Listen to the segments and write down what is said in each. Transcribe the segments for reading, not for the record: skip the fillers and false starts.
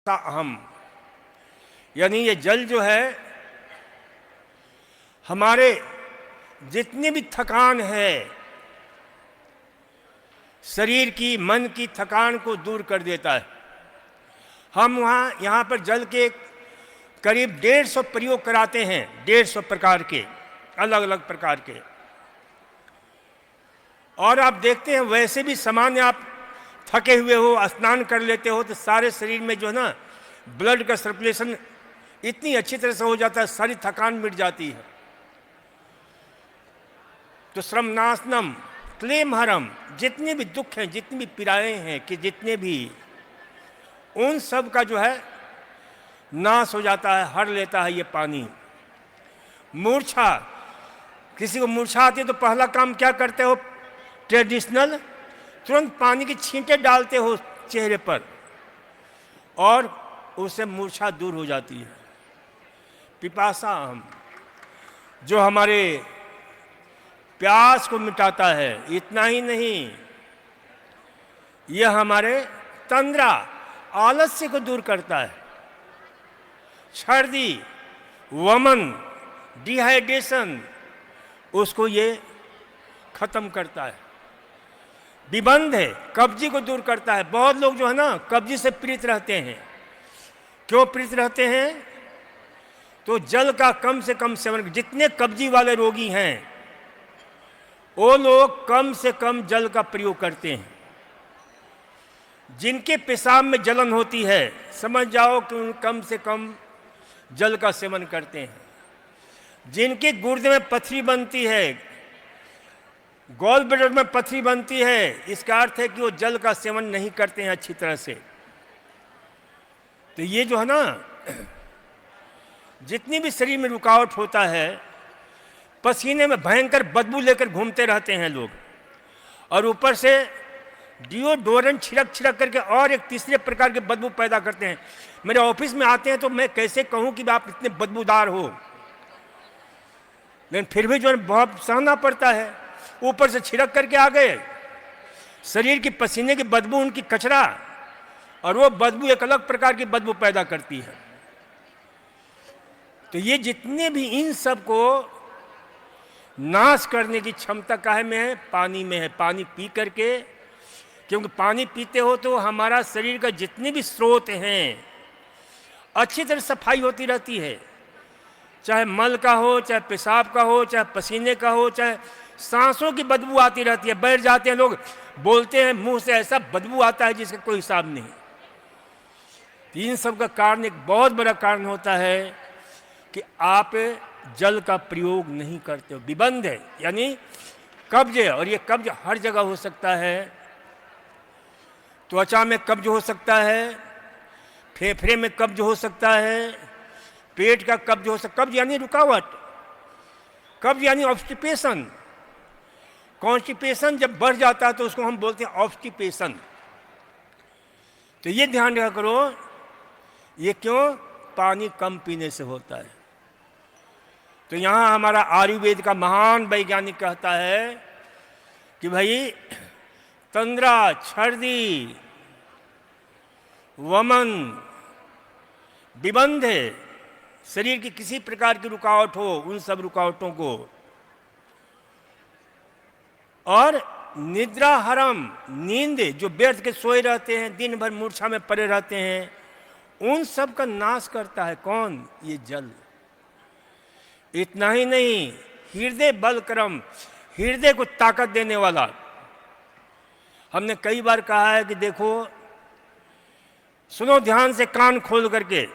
अहम, यानी ये जल जो है हमारे जितनी भी थकान है, शरीर की, मन की थकान को दूर कर देता है। हम यहाँ पर जल के करीब 150 प्रयोग कराते हैं, 150 प्रकार के, अलग अलग प्रकार के। और आप देखते हैं वैसे भी सामान्य आप थके हुए हो, स्नान कर लेते हो तो सारे शरीर में जो है ना ब्लड का सर्कुलेशन इतनी अच्छी तरह से हो जाता है, सारी थकान मिट जाती है। तो श्रमनाशनम क्लेमहरम, जितने भी दुख हैं, जितनी भी पीड़ाएं हैं, कि जितने भी, उन सब का जो है नाश हो जाता है, हर लेता है ये पानी। मूर्छा, किसी को मूर्छा आती है तो पहला काम क्या करते हो ट्रेडिशनल, तुरंत पानी की छींटे डालते हो चेहरे पर और उससे मूर्छा दूर हो जाती है। पिपासा हम, जो हमारे प्यास को मिटाता है। इतना ही नहीं, यह हमारे तंद्रा, आलस्य को दूर करता है। सर्दी, वमन, डिहाइड्रेशन, उसको ये खत्म करता है। विबंध है, कब्जी को दूर करता है। बहुत लोग जो है ना कब्जी से पीड़ित रहते हैं। क्यों पीड़ित रहते हैं? तो जल का कम से कम सेवन। जितने कब्जी वाले रोगी हैं वो लोग कम से कम जल का प्रयोग करते हैं। जिनके पेशाब में जलन होती है, समझ जाओ कि उन कम से कम जल का सेवन करते हैं। जिनके गुर्दे में पथरी बनती है, गॉल ब्लैडर में पथरी बनती है, इसका अर्थ है कि वो जल का सेवन नहीं करते हैं अच्छी तरह से। तो ये जो है ना, जितनी भी शरीर में रुकावट होता है, पसीने में भयंकर बदबू लेकर घूमते रहते हैं लोग, और ऊपर से डिओडोरेंट छिड़क छिड़क करके और एक तीसरे प्रकार के बदबू पैदा करते हैं। मेरे ऑफिस में आते हैं तो मैं कैसे कहूं कि आप इतने बदबूदार हो, लेकिन फिर भी जो है बहुत सहना पड़ता है। ऊपर से छिड़क करके आ गए, शरीर की पसीने की बदबू, उनकी कचरा, और वो बदबू एक अलग प्रकार की बदबू पैदा करती है। तो ये जितने भी, इन सब को नाश करने की क्षमता काहे में है? पानी में है। पानी पी करके, क्योंकि पानी पीते हो तो हमारा शरीर का जितने भी स्रोत हैं अच्छी तरह सफाई होती रहती है। चाहे मल का हो, चाहे पेशाब का हो, चाहे पसीने का हो, चाहे सांसों की बदबू आती रहती है। बैठ जाते हैं लोग, बोलते हैं, मुंह से ऐसा बदबू आता है जिसका कोई हिसाब नहीं। इन सब का कारण, एक बहुत बड़ा कारण होता है कि आप जल का प्रयोग नहीं करते हो। विबंध है, यानी कब्ज है, और ये कब्ज हर जगह हो सकता है। त्वचा में कब्ज हो सकता है, फेफड़े में कब्ज हो सकता है, पेट का कब्ज हो सकता है। कब्ज यानी रुकावट, कब्ज यानी ऑब्स्टिपेशन। कॉन्स्टिपेशन जब बढ़ जाता है तो उसको हम बोलते हैं ऑब्स्टिपेशन। तो ये ध्यान रखा करो, ये क्यों? पानी कम पीने से होता है। तो यहाँ हमारा आयुर्वेद का महान वैज्ञानिक कहता है कि भाई तंद्रा, छर्दी, वमन, विबंध, शरीर की किसी प्रकार की रुकावट हो, उन सब रुकावटों को, और निद्राहरम, नींद, जो व्यर्थ के सोए रहते हैं, दिन भर मूर्छा में पड़े रहते हैं, उन सब का नाश करता है। कौन? ये जल। इतना ही नहीं, हृदय बलकरम, हृदय को ताकत देने वाला। हमने कई बार कहा है कि देखो, सुनो ध्यान से, कान खोल करके,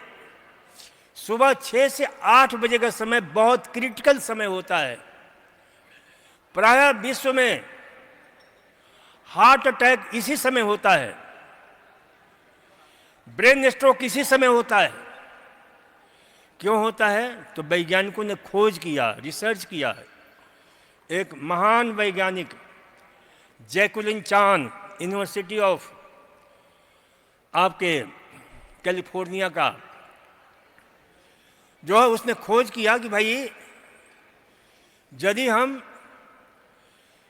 सुबह 6 से 8 बजे का समय बहुत क्रिटिकल समय होता है। प्रायः विश्व में हार्ट अटैक इसी समय होता है, ब्रेन स्ट्रोक इसी समय होता है। क्यों होता है? तो वैज्ञानिकों ने खोज किया, रिसर्च किया है। एक महान वैज्ञानिक जैकुलिन चान, यूनिवर्सिटी ऑफ आपके कैलिफोर्निया का, जो है उसने खोज किया कि भाई यदि हम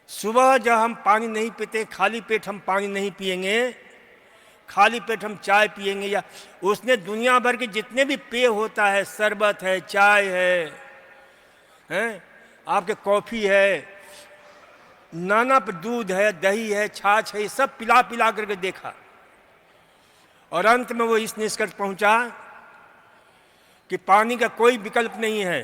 सुबह जब हम पानी नहीं पीते, खाली पेट हम पानी नहीं पिएंगे, खाली पेट हम चाय पिएंगे, या उसने दुनिया भर के जितने भी पेय होता है, शरबत है, चाय है, आपके कॉफ़ी है, नाना दूध है, दही है, छाछ है, ये सब पिला पिला करके देखा और अंत में वो इस निष्कर्ष पहुंचा कि पानी का कोई विकल्प नहीं है।